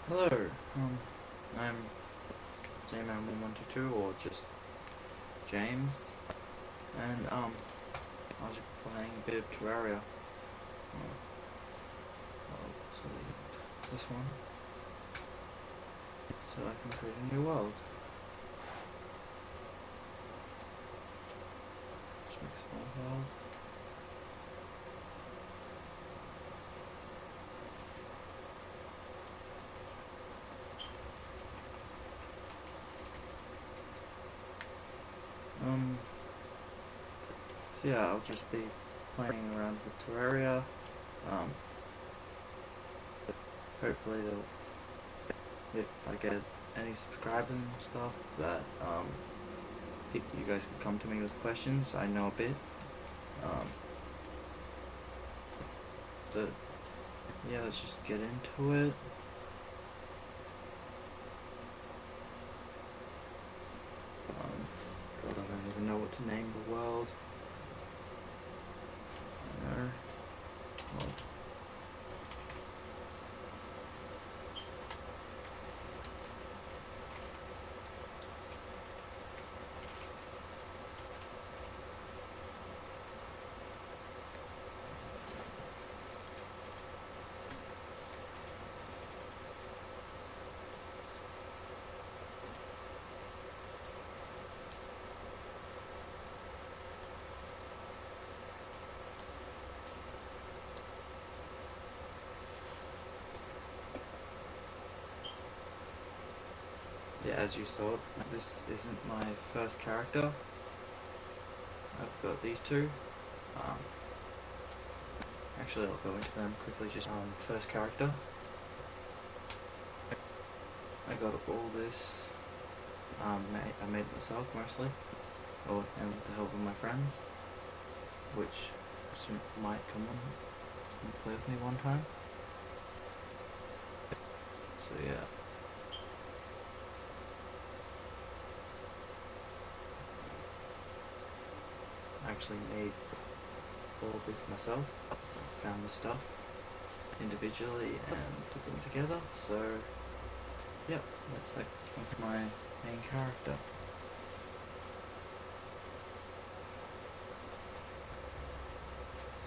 Hello, I'm JMan1122, or just James, and I was playing a bit of Terraria. I'll delete this one, so I can create a new world. Just make a small world. So yeah, I'll just be playing around with Terraria. Hopefully if I get any subscribers and stuff, that you guys can come to me with questions. I know a bit. But yeah, let's just get into it. God, I don't even know what to name the world. Well, yeah, as you saw, this isn't my first character. I've got these two. Um, Actually, I'll go into them quickly. Just first character. I got all this. I made it myself mostly, and with the help of my friends, which soon might come on and play with me one time. So yeah. I actually made all of this myself. Found the stuff individually and put them together. So yep, that's my main character.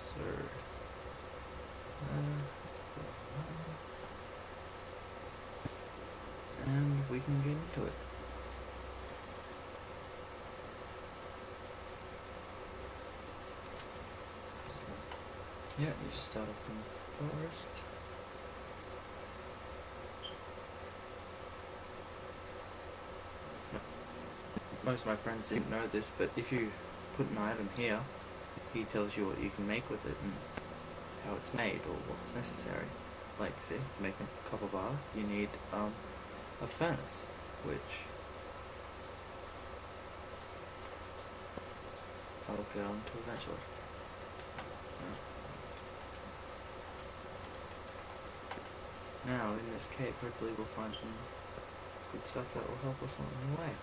So and we can get into it. Yeah, you just start off in the forest. Most of my friends didn't know this, but if you put an item here, he tells you what you can make with it and how it's made or what's necessary. Like, see, to make a copper bar, you need a furnace, which I'll get on to eventually. Now, in this cave, hopefully we'll find some good stuff that will help us along the way.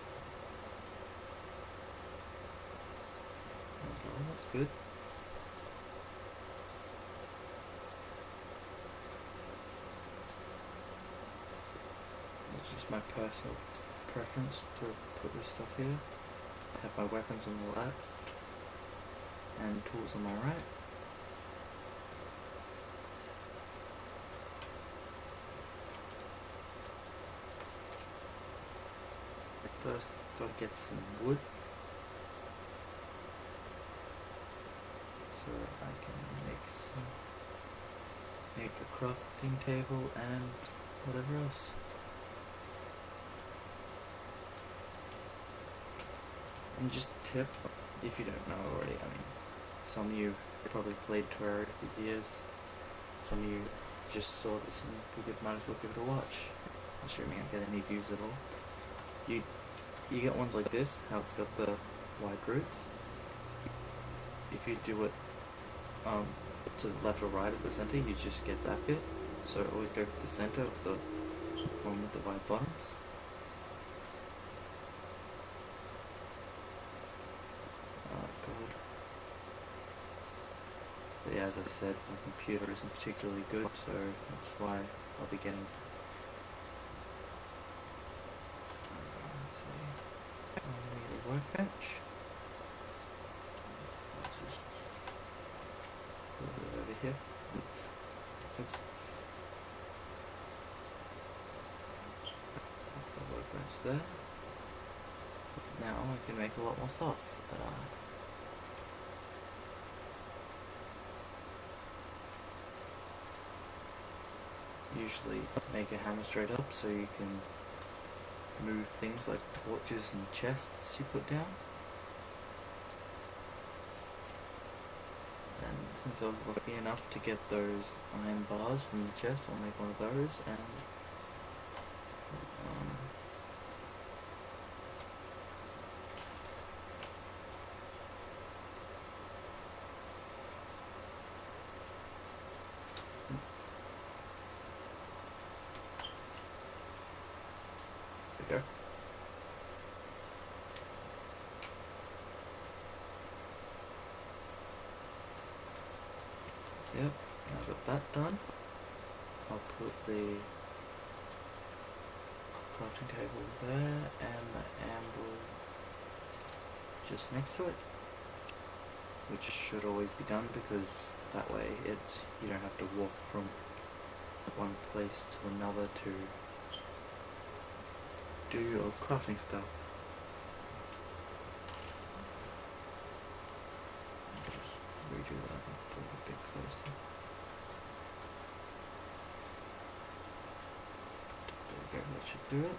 Okay, that's good. It's just my personal preference to put this stuff here. Have my weapons on the left and tools on my right. First, gotta get some wood so I can make a crafting table and whatever else. And just a tip, if you don't know already, I mean, some of you probably played Terraria for years, some of you just saw this and might as well give it a watch, assuming I get any views at all. You get ones like this, how it's got the wide roots. If you do it to the left or right of the center, you just get that bit. So always go for the center of the one with the wide bottoms. Oh god. But yeah, as I said, my computer isn't particularly good, so that's why I'll be getting workbench. Let's just put it over here. Oops. Put the workbench there. Now I can make a lot more stuff. Usually make a hammer straight up so you can move things like torches and chests you put down. And since I was lucky enough to get those iron bars from the chest, I'll make one of those, and there we go. So yep, now I've got that done. I'll put the crafting table there and the anvil just next to it, which should always be done because that way you don't have to walk from one place to another to do your crafting stuff. Just redo that a bit closer. There we go, that should do it.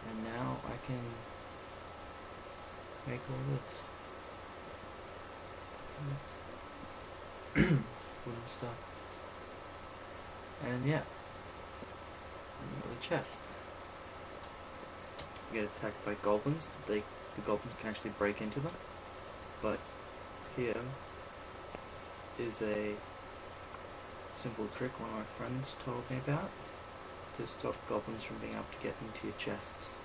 And now I can make all this wooden stuff. And yeah, another chest. You get attacked by goblins. The goblins can actually break into them, but here is a simple trick one of my friends told me about to stop goblins from being able to get into your chests.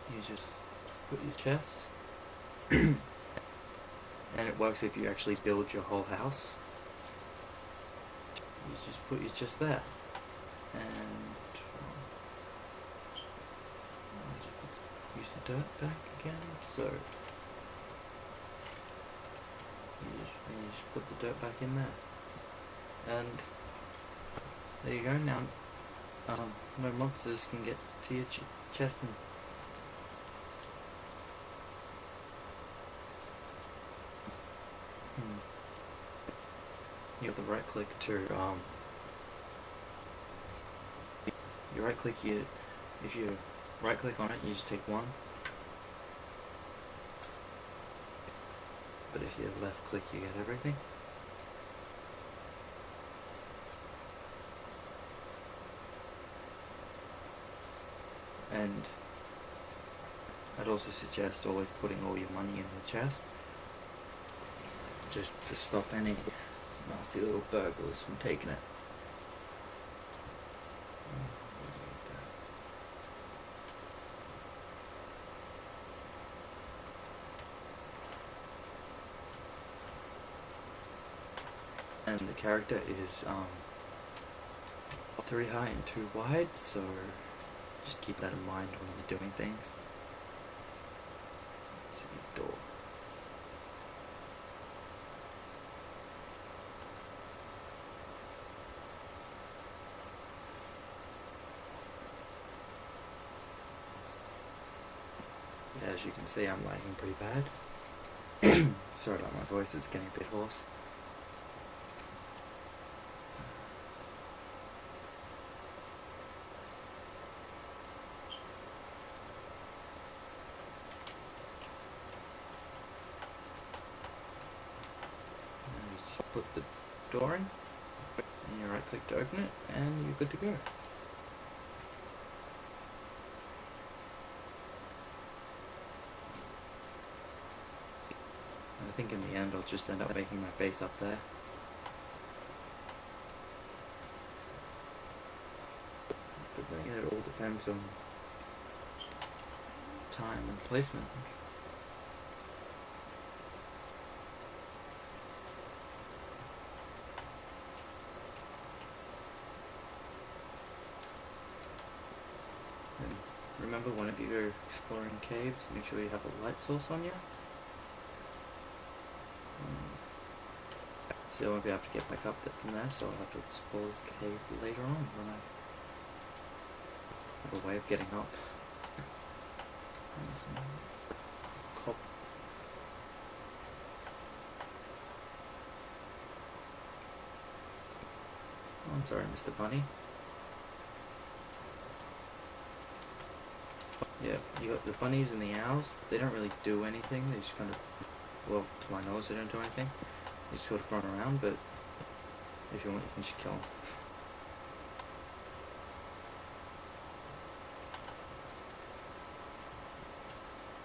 You just put your chest, and it works if you actually build your whole house. You just put your chest there, and I'll just use the dirt back again. So you just put the dirt back in there, and there you go. Now, no monsters can get to your chest and you have the right click to you right click if you right click on it you just take one, but if you left click you get everything. And I'd also suggest always putting all your money in the chest, just to stop any nasty little burglars from taking it. And the character is 3 high and 2 wide, so just keep that in mind when you're doing things. See the door. Yeah, as you can see, I'm lagging pretty bad. Sorry about my voice, it's getting a bit hoarse. Put the door in, and you right click to open it, and you're good to go. I think in the end I'll just end up making my base up there. But then again, it all depends on time and placement. remember, whenever you go exploring caves, make sure you have a light source on you. So I won't be able to get back up there from there, so I'll have to explore this cave later on when I have a way of getting up. And some cop. Oh, I'm sorry, Mr. Bunny. Yeah, you got the bunnies and the owls. They don't really do anything. They just kind of, well, to my knowledge, they don't do anything. They just sort of run around, but if you want, you can just kill them.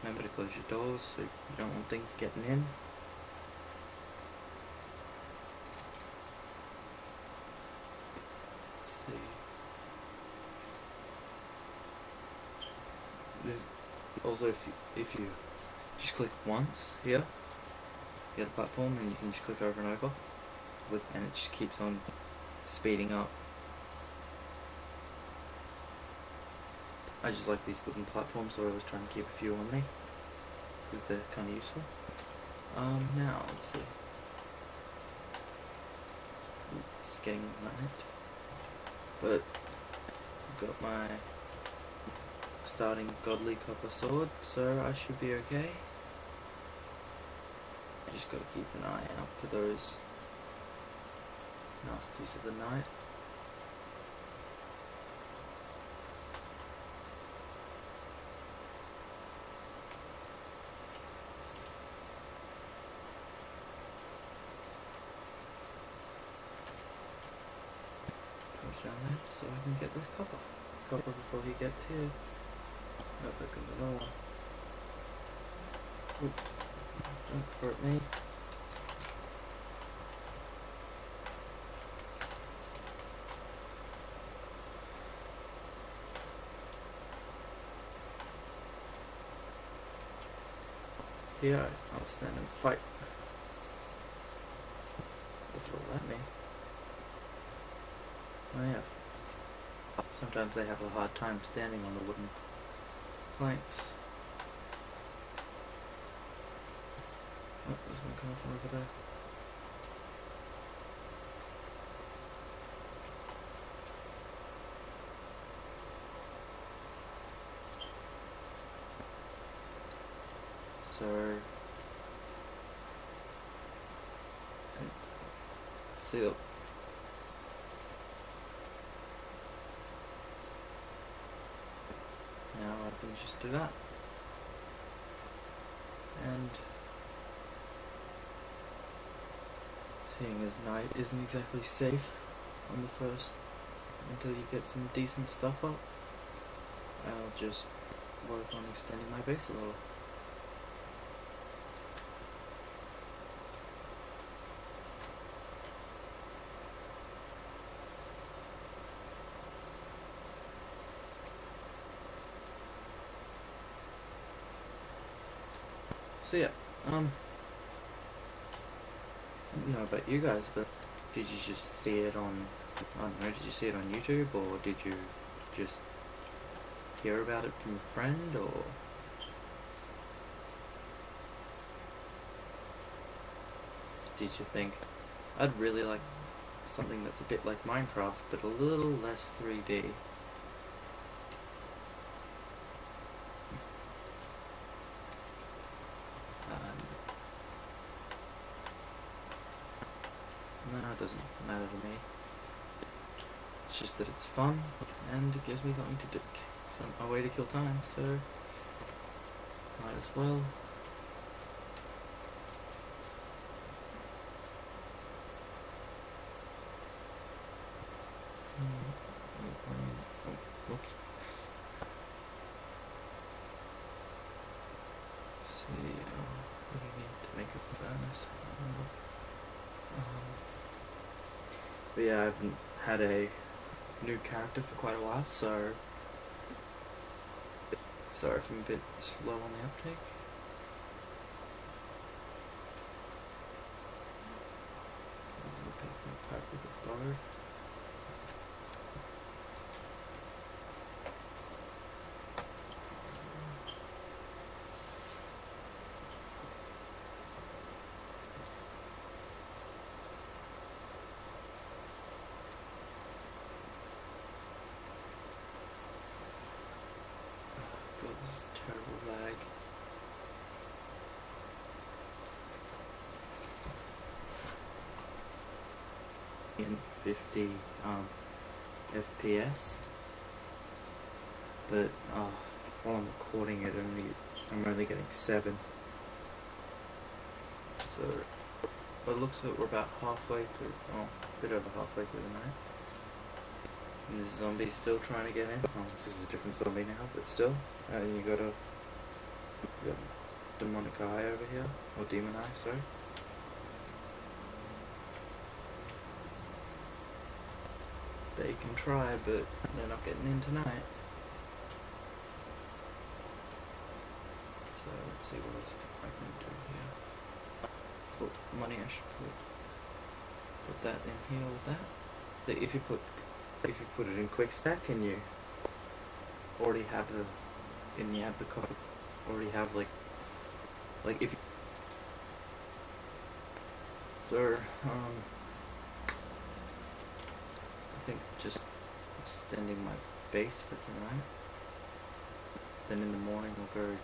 Remember to close your doors so you don't want things getting in. Let's see. There's also, if you just click once here, you get a platform, and you can just click over and over, and it just keeps on speeding up. I just like these wooden platforms, so I always try and keep a few on me, because they're kind of useful. Now, let's see. It's getting night, but I've got my starting godly copper sword, so I should be okay. I just gotta keep an eye out for those nasties of the night. Push down there so I can get this copper before he gets his. Oh, there comes another one. Oop. Don't hurt me. Here, I'll stand and fight. If it'll let me. Oh yeah. Sometimes they have a hard time standing on the wooden planks. Oh, there's one coming from over there. So, see, look. Now I can just do that. And seeing as night isn't exactly safe on the first, until you get some decent stuff up, I'll just work on extending my base a little. So yeah, I don't know about you guys, but did you just see it on, I don't know, did you see it on YouTube, or did you just hear about it from a friend, or did you think, I'd really like something that's a bit like Minecraft, but a little less 3D? No, it doesn't matter to me. It's just that it's fun, and it gives me something to do. It's a way to kill time, so might as well. Oh, oops. See, what do you need to make a furnace? But yeah, I haven't had a new character for quite a while, so sorry if I'm a bit slow on the uptake. Pipe with a bow. God, this is terrible lag. In 50 FPS, but while I'm recording it, I'm only getting 7. So, by the looks of it, we're about halfway through, a bit over halfway through the night. And this zombie's still trying to get in. This is a different zombie now, but still. And you got demonic eye over here, or demon eye, sorry. They can try, but they're not getting in tonight. So let's see what else I can do here. Put money, I should put that in here with that. So if you put it in quick stack and you already have the code, already have like if you, so I think just extending my base for tonight. Then in the morning I'll go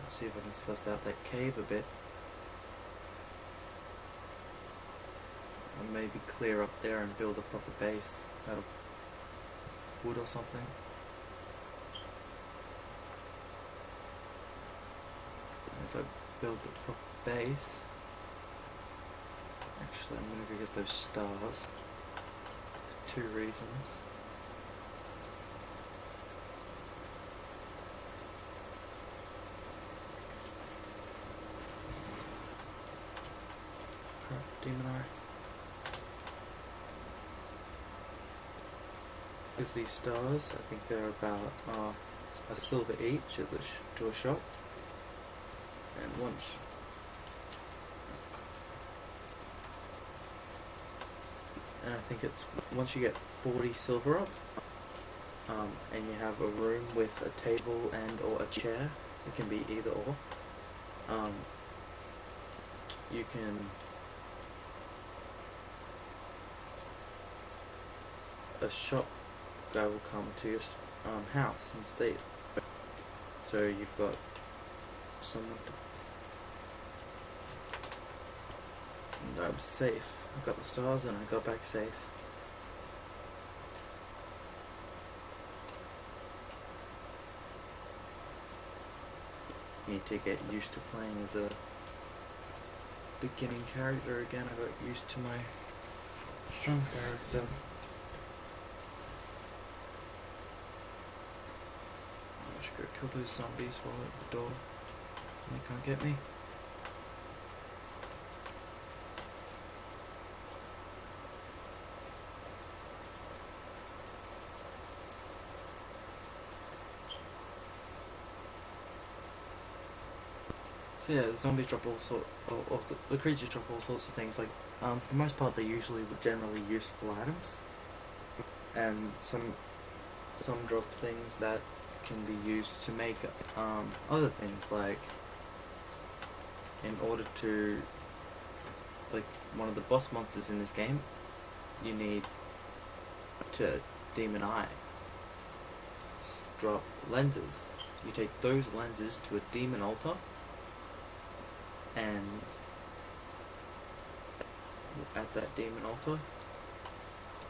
see if I can suss out that cave a bit. And maybe clear up there and build a proper base out of wood or something. And if I build the proper base, actually I'm gonna go get those stars for 2 reasons. Crap, demon eye. Because these stars, I think they're about a silver each at to a shop. And I think it's once you get 40 silver up, and you have a room with a table and or a chair, it can be either or, you can a shop guy will come to your house and stay. So you've got someone to, and I'm safe. I got the stars and I got back safe. Need to get used to playing as a beginning character again. I got used to my strong character. I should go kill those zombies while they're at the door and they can't get me. So yeah, the zombies drop all sorts, or the creatures drop all sorts of things. Like, for the most part, they're usually generally useful items, and some drop things that can be used to make other things. Like, in order to, like, one of the boss monsters in this game, you need to demon eye. Drop lenses. You take those lenses to a demon altar, and at that demon altar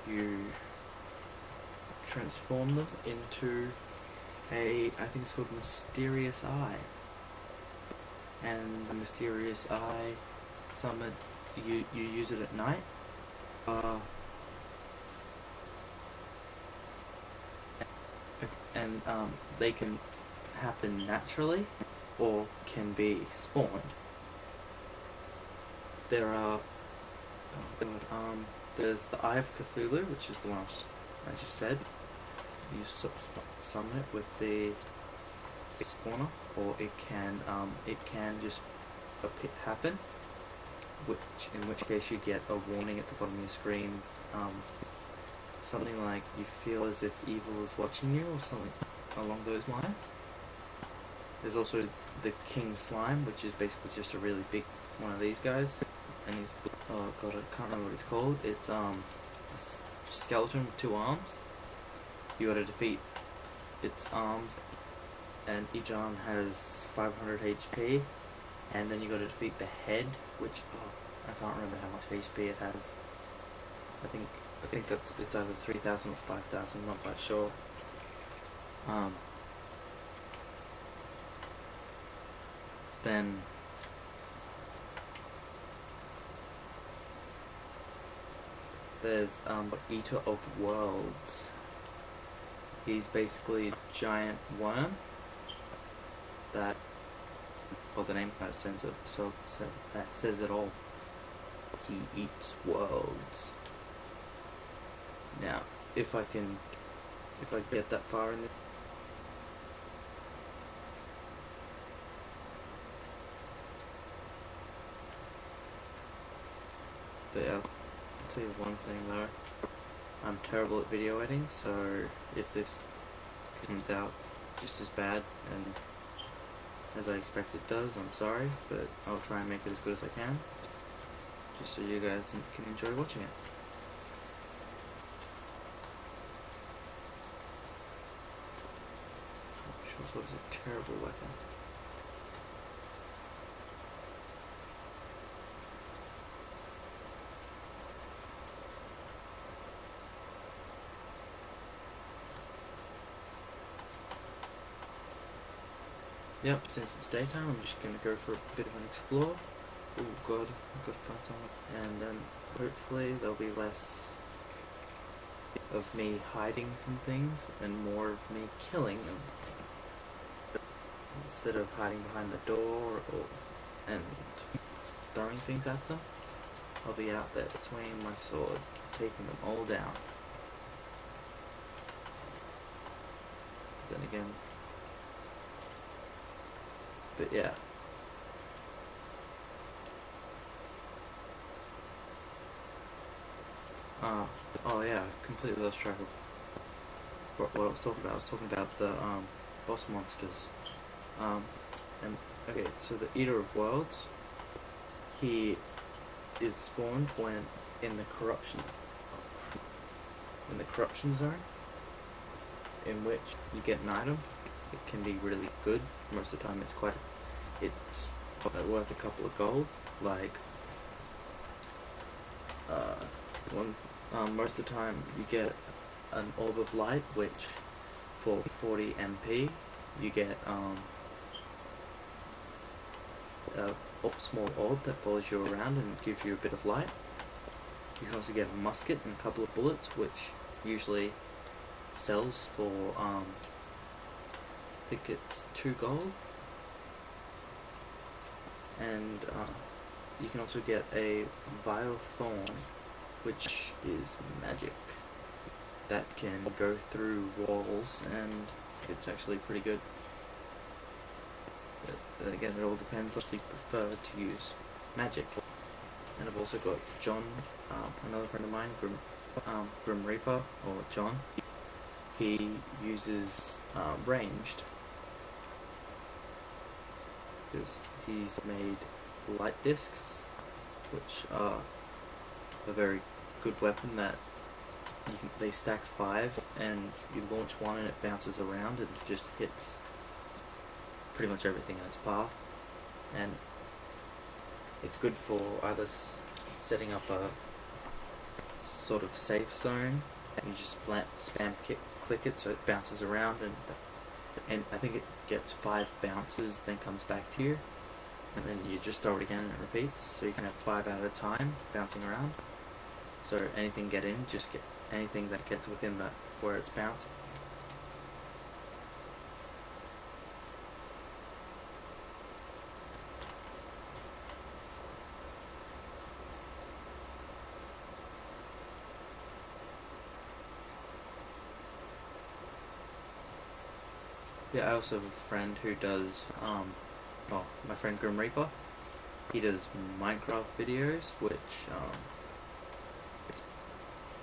you transform them into I think it's called Mysterious Eye, and the Mysterious Eye summon, you use it at night, and they can happen naturally or can be spawned. There are, there's the Eye of Cthulhu, which is the one I just said. You summon it with the spawner, or it can just happen, in which case you get a warning at the bottom of your screen, something like you feel as if evil is watching you, or something along those lines. There's also the King Slime, which is basically just a really big one of these guys. And he's, oh god, I can't remember what it's called. It's a skeleton with 2 arms. You gotta defeat its arms, and each arm has 500 HP, and then you gotta defeat the head, which, I can't remember how much HP it has. I think it's either 3,000 or 5,000, not quite sure. Then there's Eater of Worlds. He's basically a giant worm that, well, the name kind of says it all. He eats worlds. Now, if I get that far in the But yeah, I'll tell you one thing though, I'm terrible at video editing, so if this comes out just as bad and as I expect it does, I'm sorry, but I'll try and make it as good as I can, just so you guys can enjoy watching it. Short sword is a terrible weapon. Yep, since it's daytime, I'm just gonna go for a bit of an explore. Oh god, I've got to find someone. And then hopefully there'll be less of me hiding from things and more of me killing them. Instead of hiding behind the door and throwing things at them, I'll be out there swinging my sword, taking them all down. Then again, but yeah. Oh yeah, completely lost track of what I was talking about. I was talking about the boss monsters. And okay, so the Eater of Worlds, he is spawned when in the corruption zone, in which you get an item. It can be really good. Most of the time, it's worth a couple of gold. Like most of the time, you get an orb of light, which for 40 MP, you get a small orb that follows you around and gives you a bit of light. You can also get a musket and a couple of bullets, which usually sells for I think it's 2 gold. And you can also get a Vile Thorn, which is magic that can go through walls, and it's actually pretty good. But then again, it all depends. I actually prefer to use magic. And I've also got John, another friend of mine, Grim Reaper, or John. He uses ranged, because he's made light discs, which are a very good weapon that they stack 5, and you launch one and it bounces around and just hits pretty much everything in its path. And it's good for either setting up a sort of safe zone, and you just spam click it so it bounces around, and I think it gets 5 bounces, then comes back to you, and then you just throw it again and it repeats, so you can have 5 at a time bouncing around. So anything anything that gets within where it's bouncing. Yeah, I also have a friend who does, well, my friend Grim Reaper, he does Minecraft videos, which,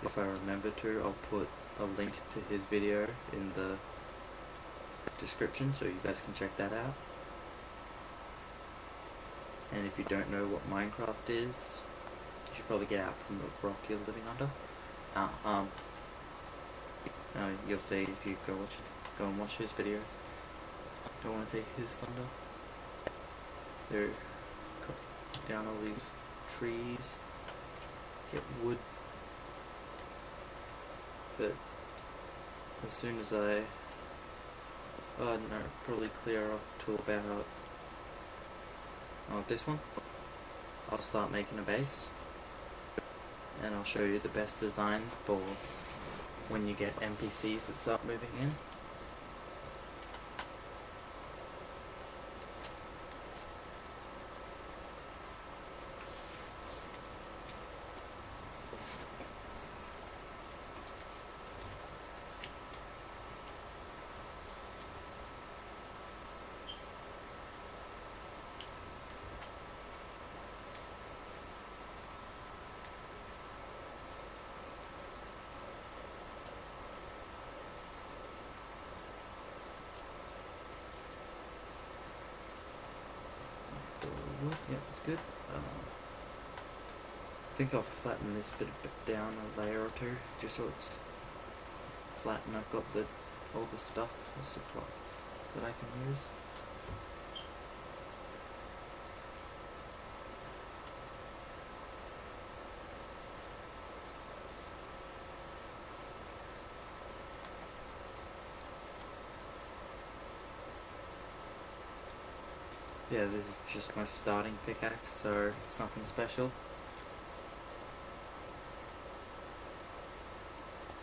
if I remember to, I'll put a link to his video in the description so you guys can check that out. And if you don't know what Minecraft is, you should probably get out from the rock you're living under. You'll see if you go watch it. go and watch his videos. Don't want to take his thunder. They're cut down all these trees, get wood. But as soon as I don't know, probably clear up to about this one, I'll start making a base, and I'll show you the best design for when you get NPCs that start moving in. Yep, it's good. I think I'll flatten this bit down a layer or two, just so it's flat and I've got all the stuff, the supply that I can use. Yeah, this is just my starting pickaxe, so it's nothing special.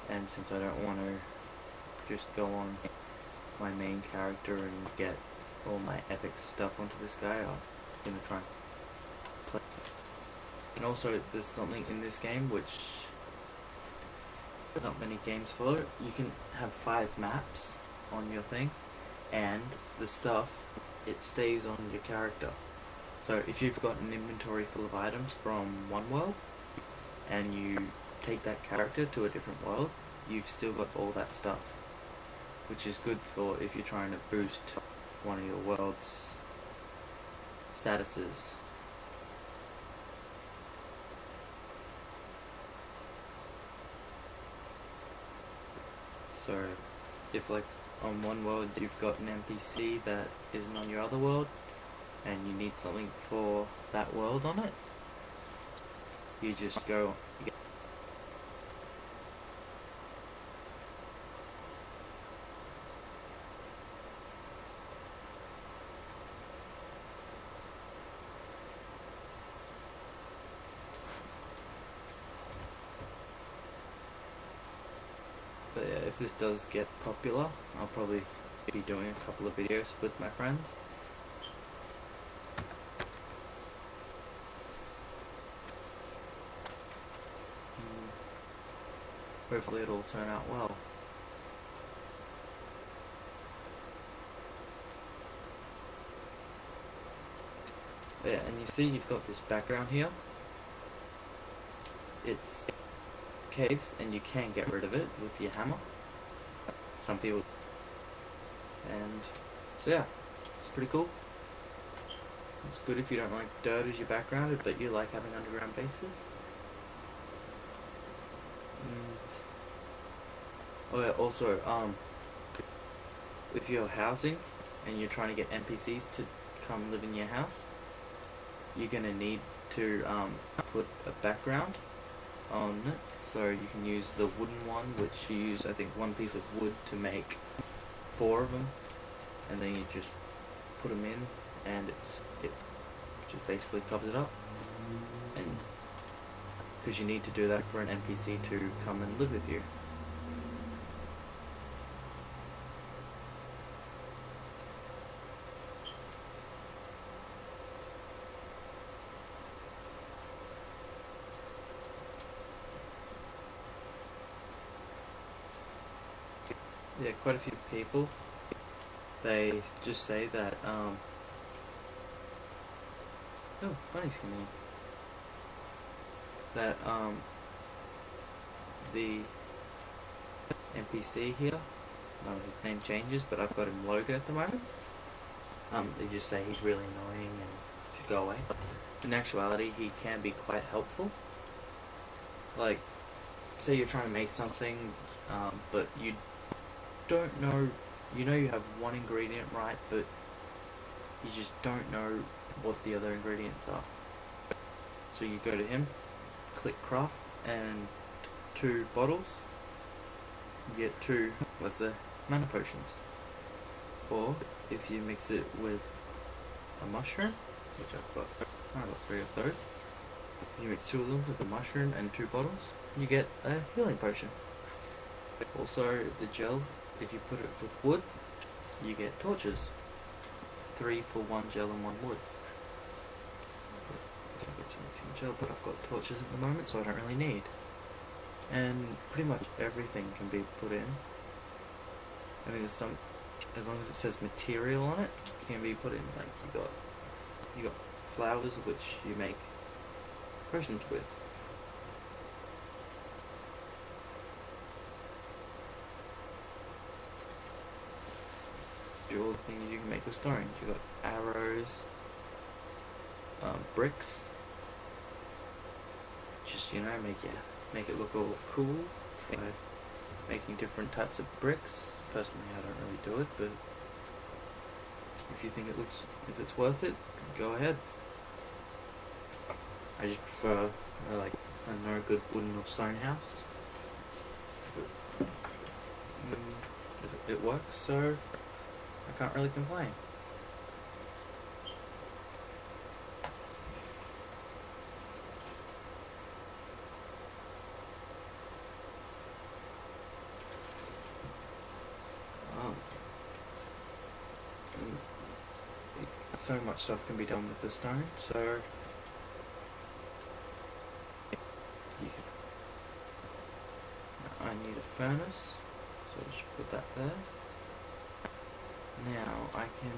And since I don't want to just go on my main character and get all my epic stuff onto this guy, I'm going to try and play. And also, there's something in this game which not many games follow. You can have 5 maps on your thing, and the stuff, it stays on your character. So if you've got an inventory full of items from one world and you take that character to a different world, you've still got all that stuff, which is good for if you're trying to boost one of your world's statuses. So if like on one world you've got an NPC that isn't on your other world and you need something for that world on it, you just go But yeah, if this does get popular, I'll probably be doing a couple of videos with my friends. Hopefully it'll turn out well. But yeah, and you see you've got this background here. It's caves, and you can get rid of it with your hammer. Some people, and so yeah, it's pretty cool. It's good if you don't like dirt as your background, but you like having underground bases. Oh yeah, also, if you're housing and you're trying to get NPCs to come live in your house, you're gonna need to put a background on it. So you can use the wooden one, which you use, I think, 1 piece of wood to make 4 of them, and then you just put them in, and it just basically covers it up. And because you need to do that for an NPC to come and live with you. Yeah, quite a few people, they just say that, oh, bunny's coming in. That, the NPC here, his name changes, but I've got him Logan at the moment. They just say he's really annoying and should go away. In actuality, he can be quite helpful. Like, say you're trying to make something, but you don't know, you know you have one ingredient right, but you just don't know what the other ingredients are. So you go to him, click craft, and 2 bottles, you get 2, let's say, mana potions. Or if you mix it with a mushroom, which I've got 3 of those, you mix 2 of them with a mushroom and 2 bottles, you get a healing potion. Also the gel, if you put it with wood, you get torches. 3 for 1 gel and 1 wood. I've got some gel, but I've got torches at the moment, so I don't really need. And pretty much everything can be put in. I mean, there's some, as long as it says material on it, it can be put in. Like you got flowers which you make potions with. All the things you can make with stones. You got arrows, bricks. Just, you know, make it look all cool. Making different types of bricks. Personally, I don't really do it, but if you think if it's worth it, go ahead. I just prefer a good wooden or stone house. It works, so I can't really complain. So much stuff can be done with the stone, so I need a furnace, so I should put that there. Now I can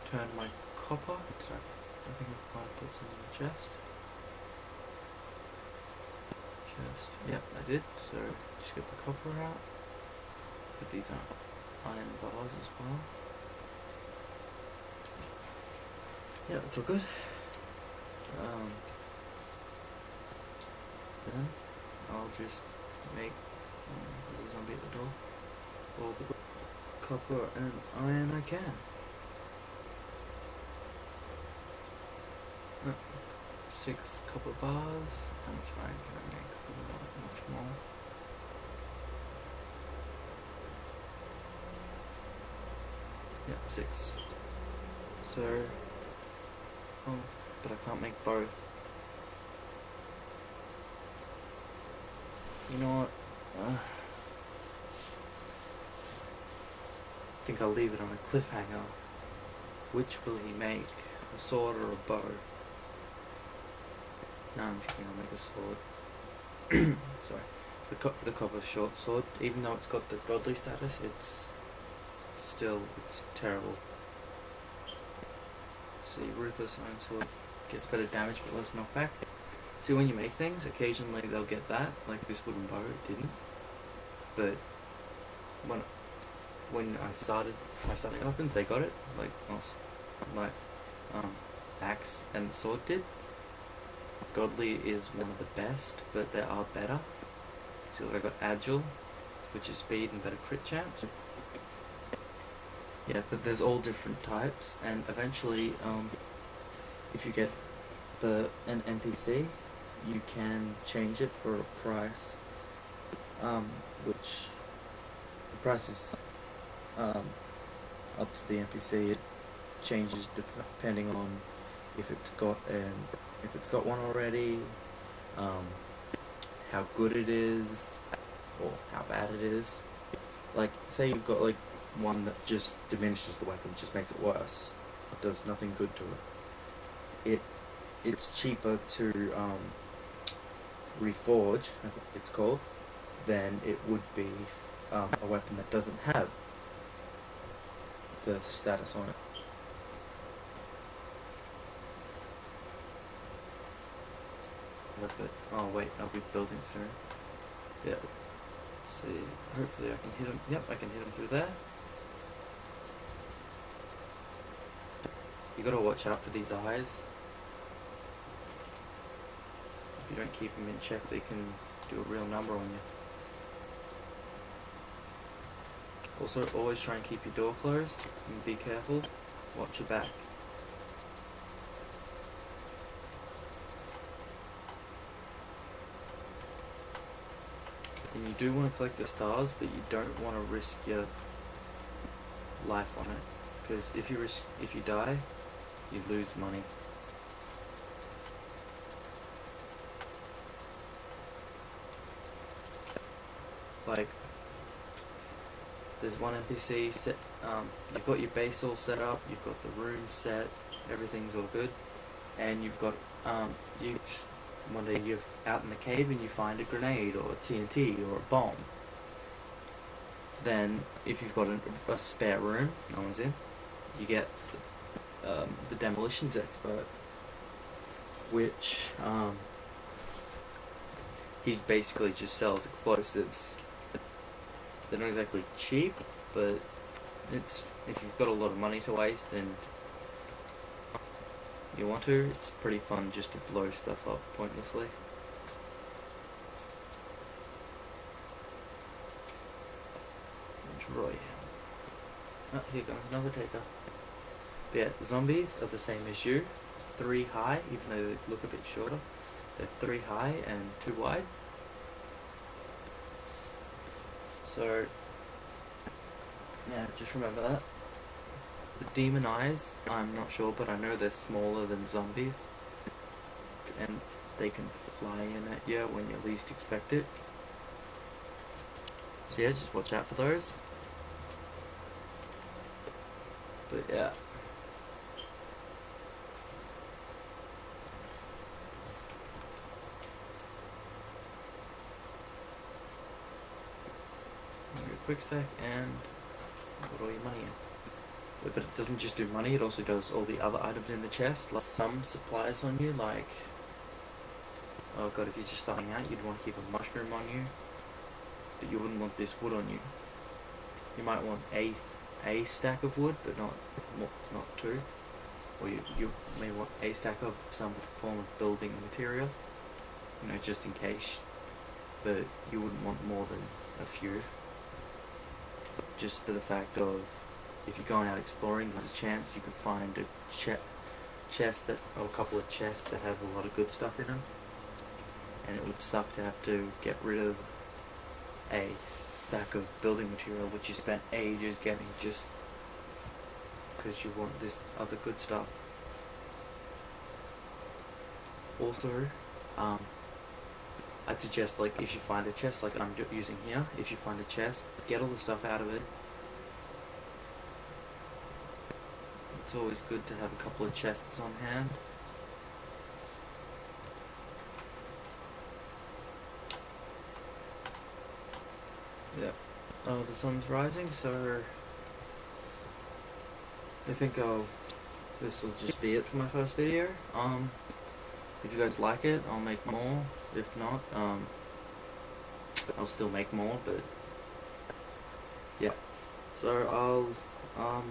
turn my copper. I think I might put some in the chest. Yep, I did. So just get the copper out. Put these iron bars as well. Yeah, that's all good. Then I'll just make, there's a zombie at the door, all the copper and iron I can. 6 copper bars. How much iron can I make? Not much more. Yep, 6. So, but I can't make both. You know what? I think I'll leave it on a cliffhanger. Which will he make? A sword or a bow? No, I'm just gonna make a sword. Sorry. The copper short sword, even though it's got the godly status, it's terrible. See, Ruthless Iron Sword gets better damage but less knockback. See, when you make things, occasionally they'll get that, like this wooden bow didn't. But when I started my starting weapons, they got it. Like axe and sword did. Godly is one of the best, but there are better. So I got agile, which is speed and better crit chance. Yeah, but there's all different types, and eventually, if you get an NPC, you can change it for a price, which the price is up to the NPC. It changes depending on if it's got one already, how good it is, or how bad it is. Like, say you've got like one that just diminishes the weapon, just makes it worse. It does nothing good to it. It's cheaper to reforge, I think it's called, than it would be a weapon that doesn't have the status on it. But, oh wait, I'll be building soon. Yeah. Let's see. Hopefully I can hit him. Yep, I can hit him through there. You gotta watch out for these eyes. If you don't keep them in check, they can do a real number on you. Also, always try and keep your door closed and be careful. Watch your back. And you do want to collect the stars, but you don't want to risk your life on it, because if you die, you lose money. Like, there's one NPC set. You've got your base all set up. You've got the room set. Everything's all good, and you've got you just one day you're out in the cave and you find a grenade or a TNT or a bomb. Then, if you've got a spare room, no one's in, you get the demolitions expert, which he basically just sells explosives. They're not exactly cheap, but it's, if you've got a lot of money to waste and you want to, it's pretty fun just to blow stuff up pointlessly. Roy. Oh, here comes another taker. But yeah, zombies are the same as you. 3 high, even though they look a bit shorter. They're 3 high and 2 wide. So, yeah, just remember that. The demon eyes, I'm not sure, but I know they're smaller than zombies. And they can fly in at you when you least expect it. So yeah, just watch out for those. But yeah. Do a quick stack and put all your money in. But it doesn't just do money, it also does all the other items in the chest. Like some supplies on you, like, oh god, if you're just starting out, you'd want to keep a mushroom on you, but you wouldn't want this wood on you. You might want a stack of wood, but not 2. Or you may want a stack of some form of building material, you know, just in case. But you wouldn't want more than a few. Just for the fact of, if you're going out exploring, there's a chance you could find a chest that, or a couple of chests that have a lot of good stuff in them, and it would suck to have to get rid of a stack of building material which you spent ages getting just because you want this other good stuff. Also, I'd suggest, like, if you find a chest like I'm using here, if you find a chest, get all the stuff out of it. It's always good to have a couple of chests on hand. Yep. Oh, the sun's rising, so I think this will just be it for my first video. If you guys like it, I'll make more. If not, I'll still make more, but yeah. So I'll